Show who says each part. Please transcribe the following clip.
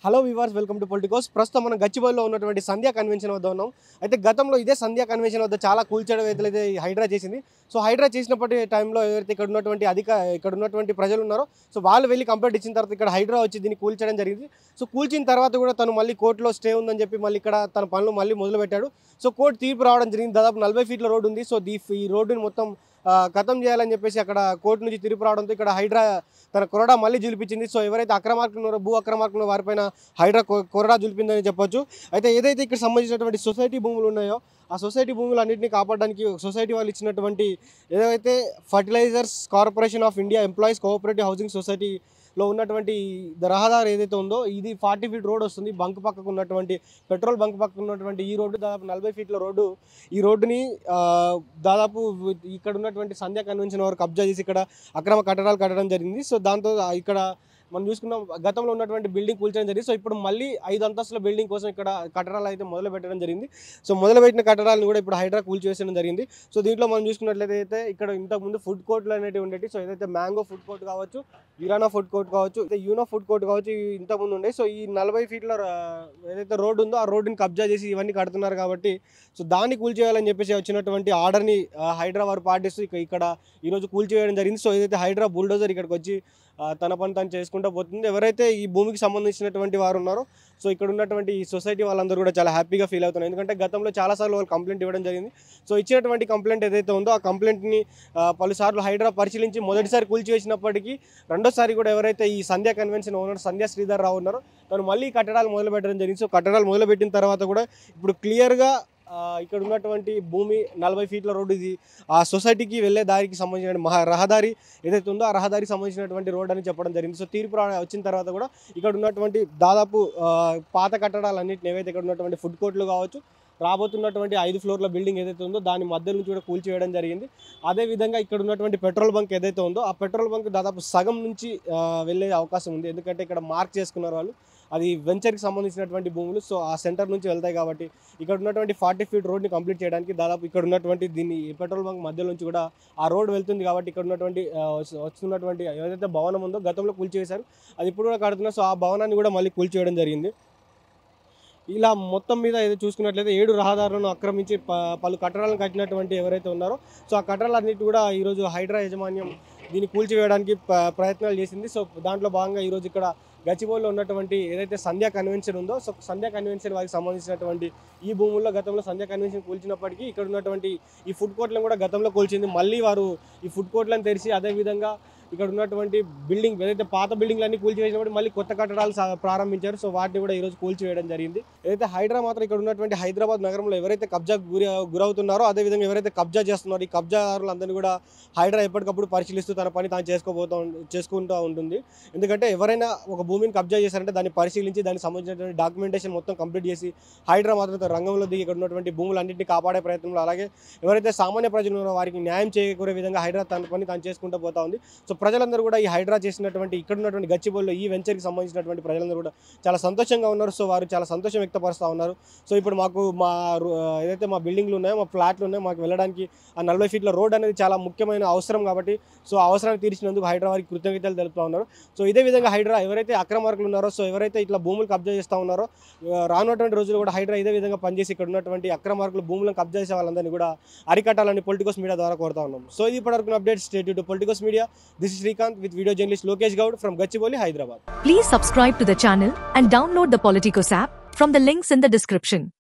Speaker 1: Hello viewers, welcome to Politicos. ప్రస్తుతం మనం గచ్చిబౌలిలో ఉన్నటువంటి సంధ్యా కన్వెన్షన్ వద్ద ఉన్నాం. అయితే గతంలో ఇదే సంధ్యా కన్వెన్షన్ వద్ద చాలా కూల్చేయడం అయితే హైడ్రా చేసింది. సో హైడ్రా చేసినప్పటి టైంలో ఎవరైతే ఇక్కడ ఉన్నటువంటి ప్రజలు ఉన్నారో సో వాళ్ళు వెళ్ళి కంప్లైంట్ ఇచ్చిన తర్వాత ఇక్కడ హైడ్రా వచ్చి దీన్ని కూల్చడం జరిగింది. సో కూల్చిన తర్వాత కూడా తను మళ్ళీ కోర్టులో స్టే ఉందని చెప్పి మళ్ళీ ఇక్కడ తన పనులు మళ్ళీ మొదలుపెట్టాడు. సో కోర్టు తీర్పు రావడం జరిగింది. దాదాపు 40 ఫీట్ల రోడ్డు ఉంది. సో ఈ రోడ్డుని మొత్తం ఖతం చేయాలని చెప్పేసి అక్కడ కోర్టు నుంచి తీర్పు రావడంతో ఇక్కడ హైడ్రా తన కొరడా మళ్ళీ జులిపించింది. సో ఎవరైతే అక్రమార్కులు ఉన్నారో భూ అక్రమార్కులు వారిపైన హైడ్రా కొరడా జులిపిందని చెప్పొచ్చు. అయితే ఏదైతే ఇక్కడ సంబంధించినటువంటి సొసైటీ భూములు ఉన్నాయో ఆ సొసైటీ భూములు అన్నింటినీ కాపాడడానికి సొసైటీ వాళ్ళు ఇచ్చినటువంటి ఏదైతే fertilizers corporation of India employees cooperative housing సొసైటీలో ఉన్నటువంటి రహదారి ఏదైతే ఉందో ఇది 40 ఫీట్ రోడ్ వస్తుంది. బంక్ పక్కకు ఉన్నటువంటి పెట్రోల్ బంక్ పక్కకు ఉన్నటువంటి ఈ రోడ్డు దాదాపు 40 ఫీట్ల రోడ్డు. ఈ రోడ్డుని దాదాపు ఇక్కడ ఉన్నటువంటి సంధ్యా కన్వెన్షన్ వారు కబ్జా చేసి ఇక్కడ అక్రమ కట్టడాలు కట్టడం జరిగింది. సో దాంతో ఇక్కడ మనం చూసుకున్నాం గతంలో ఉన్నటువంటి బిల్డింగ్ కూల్చడం జరిగింది. సో ఇప్పుడు మళ్ళీ 5 అంతస్తుల బిల్డింగ్ కోసం ఇక్కడ కట్టడాలు అయితే మొదలు పెట్టడం జరిగింది. సో మొదలుపెట్టిన కట్టడాలను కూడా ఇప్పుడు హైడ్రా కూల్చివేయడం జరిగింది. సో దీంట్లో మనం చూసుకున్నట్లయితే ఇక్కడ ఇంతకుముందు ఫుడ్ కోర్టులు అనేవి ఉండేవి. సో ఏదైతే మ్యాంగో ఫుడ్ కోర్ట్ కావచ్చు, ఇరానా ఫుడ్ కోర్ట్ కావచ్చు, యూనో ఫుడ్ కోర్ట్ కావచ్చు, ఇంతకుముందు ఉండే. సో ఈ 40 ఫీట్ల ఏదైతే రోడ్డు ఉందో ఆ రోడ్డుని కబ్జా చేసి ఇవన్నీ కడుతున్నారు కాబట్టి సో దాన్ని కూల్చేయాలని చెప్పేసి వచ్చినటువంటి ఆర్డర్ని హైడ్రా వారు పాటిస్తూ ఇక్కడ ఈరోజు కూల్చివేయడం జరిగింది. సో ఏదైతే హైడ్రా బుల్డోజర్ ఇక్కడికి వచ్చి తన పని తను చేసుకుంటూ పోతుంది. ఎవరైతే ఈ భూమికి సంబంధించినటువంటి వారు ఉన్నారో సో ఇక్కడ ఉన్నటువంటి ఈ సొసైటీ వాళ్ళందరూ కూడా చాలా హ్యాపీగా ఫీల్ అవుతున్నారు. ఎందుకంటే గతంలో చాలాసార్లు వాళ్ళు కంప్లైంట్ ఇవ్వడం జరిగింది. సో ఇచ్చినటువంటి కంప్లైంట్ ఏదైతే ఉందో ఆ కంప్లైంట్ని పలుసార్లు హైడ్రా పరిశీలించి మొదటిసారి కూల్చివేసినప్పటికీ రెండోసారి కూడా ఎవరైతే ఈ సంధ్యా కన్వెన్షన్ ఓనర్ సంధ్యా శ్రీధర్ రావు ఉన్నారో తను మళ్ళీ కట్టడాలు మొదలుపెట్టడం జరిగింది. సో కట్టడాలు మొదలుపెట్టిన తర్వాత కూడా ఇప్పుడు క్లియర్గా ఇక్కడ ఉన్నటువంటి భూమి 40 ఫీట్ల రోడ్డు ఇది ఆ సొసైటీకి వెళ్ళే దారికి సంబంధించిన రహదారి ఏదైతే ఉందో ఆ రహదారికి సంబంధించినటువంటి రోడ్ అని చెప్పడం జరిగింది. సో తీర్పు వచ్చిన తర్వాత కూడా ఇక్కడ ఉన్నటువంటి దాదాపు పాత కట్టడాలన్నింటిని ఏవైతే ఇక్కడ ఉన్నటువంటి ఫుడ్ కోర్టులు కావచ్చు, రాబోతున్నటువంటి 5 ఫ్లోర్ల బిల్డింగ్ ఏదైతే ఉందో దాని మధ్య నుంచి కూడా కూల్చివేయడం జరిగింది. అదేవిధంగా ఇక్కడ ఉన్నటువంటి పెట్రోల్ బంక్ ఏదైతే ఉందో ఆ పెట్రోల్ బంక్ దాదాపు సగం నుంచి వెళ్ళే అవకాశం ఉంది. ఎందుకంటే ఇక్కడ మార్క్ చేసుకున్నారు వాళ్ళు, అది వెంచర్కి సంబంధించినటువంటి భూములు. సో ఆ సెంటర్ నుంచి వెళ్తాయి కాబట్టి ఇక్కడ ఉన్నటువంటి 40 ఫీట్ రోడ్ని కంప్లీట్ చేయడానికి దాదాపు ఇక్కడ ఉన్నటువంటి దీన్ని పెట్రోల్ బంక్ మధ్య నుంచి కూడా ఆ రోడ్ వెళ్తుంది కాబట్టి ఇక్కడ ఉన్నటువంటి వస్తున్నటువంటి ఏదైతే భవనం ఉందో గతంలో కూల్చివేశారు అది ఇప్పుడు కూడా కడుతున్నారు. సో ఆ భవనాన్ని కూడా మళ్ళీ కూల్చివేయడం జరిగింది. ఇలా మొత్తం మీద ఏదో చూసుకున్నట్లయితే 7 రహదారులను ఆక్రమించి పలు కట్టడాలను కట్టినటువంటి ఎవరైతే ఉన్నారో సో ఆ కట్టడాలన్నిటి కూడా ఈరోజు హైడ్రా యాజమాన్యం దీన్ని కూల్చివేయడానికి ప్రయత్నాలు చేసింది. సో దాంట్లో భాగంగా ఈరోజు ఇక్కడ గచ్చిబౌలిలో ఉన్నటువంటి ఏదైతే సంధ్యా కన్వెన్షన్ ఉందో సో సంధ్యా కన్వెన్షన్ వారికి సంబంధించినటువంటి ఈ భూముల్లో గతంలో సంధ్యా కన్వెన్షన్ కూల్చినప్పటికీ ఇక్కడ ఉన్నటువంటి ఈ ఫుడ్ కోర్ట్లను కూడా గతంలో కూల్చింది. మళ్ళీ వారు ఈ ఫుడ్ కోర్ట్లను తెరిచి అదేవిధంగా ఇక్కడ ఉన్నటువంటి బిల్డింగ్ ఏదైతే పాత బిల్డింగ్లన్నీ కూల్చివేసినప్పుడు మళ్ళీ కొత్త కట్టడాలు ప్రారంభించారు. సో వాటిని కూడా ఈరోజు కూల్చివేయడం జరిగింది. ఏదైతే హైడ్రా మాత్రం ఇక్కడ ఉన్నటువంటి హైదరాబాద్ నగరంలో ఎవరైతే కబ్జాకు గురవుతున్నారో అదేవిధంగా ఎవరైతే కబ్జా చేస్తున్నారో ఈ కబ్జాదారులందరినీ కూడా హైడ్రా ఎప్పటికప్పుడు పరిశీలిస్తూ తన పని తాను చేసుకుంటూ ఉంటుంది. ఎందుకంటే ఎవరైనా ఒక భూమిని కబ్జా చేశారంటే దాన్ని పరిశీలించి దానికి సంబంధించినటువంటి డాక్యుమెంటేషన్ మొత్తం కంప్లీట్ చేసి హైడ్రా మాత్రం రంగంలో దిగి ఇక్కడ ఉన్నటువంటి భూములన్నింటినీ కాపాడే ప్రయత్నంలో అలాగే ఎవరైతే సామాన్య ప్రజలు ఉన్నారో వారికి న్యాయం చేయకూరే విధంగా హైడ్రా తన పని తాను చేసుకుంటూ పోతా ఉంది. సో ప్రజలందరూ కూడా ఈ హైడ్రా చేసినటువంటి ఇక్కడ ఉన్నటువంటి గచ్చిబౌలిలో ఈ వెంచర్కి సంబంధించినటువంటి ప్రజలందరూ కూడా చాలా సంతోషంగా ఉన్నారు. సో వారు చాలా సంతోషం వ్యక్తపరుస్తూ ఉన్నారు. సో ఇప్పుడు మాకు ఏదైతే మా బిల్డింగ్లు ఉన్నాయో మా ఫ్లాట్లు ఉన్నాయో మాకు వెళ్ళడానికి ఆ 40 ఫీట్ల రోడ్ అనేది చాలా ముఖ్యమైన అవసరం కాబట్టి సో ఆ అవసరాన్ని తీర్చినందుకు హైడ్రా వారికి కృతజ్ఞతలు తెలుపుతూ ఉన్నారు. సో ఇదే విధంగా హైడ్రా ఎవరైతే అక్రమార్కులు ఉన్నారో సో ఎవరైతే ఇట్లా భూములు కబ్జా చేస్తూ ఉన్నారో రానున్నటువంటి రోజులు కూడా హైడ్రా ఇదే విధంగా పనిచేసి ఇక్కడ ఉన్నటువంటి అక్రమార్కులు భూములను కబ్జా చేసే వాళ్ళందరినీ కూడా అరికట్టాలని పొలిటికోస్ మీడియా ద్వారా కోరుతా ఉన్నాం. సో ఇది ఇప్పటివరకు updates state to Politicos media. This is Srikanth with video journalist Lokesh Gaud from Gachibowli, Hyderabad.
Speaker 2: Please subscribe to the channel and download the Politicos app from the links in the description.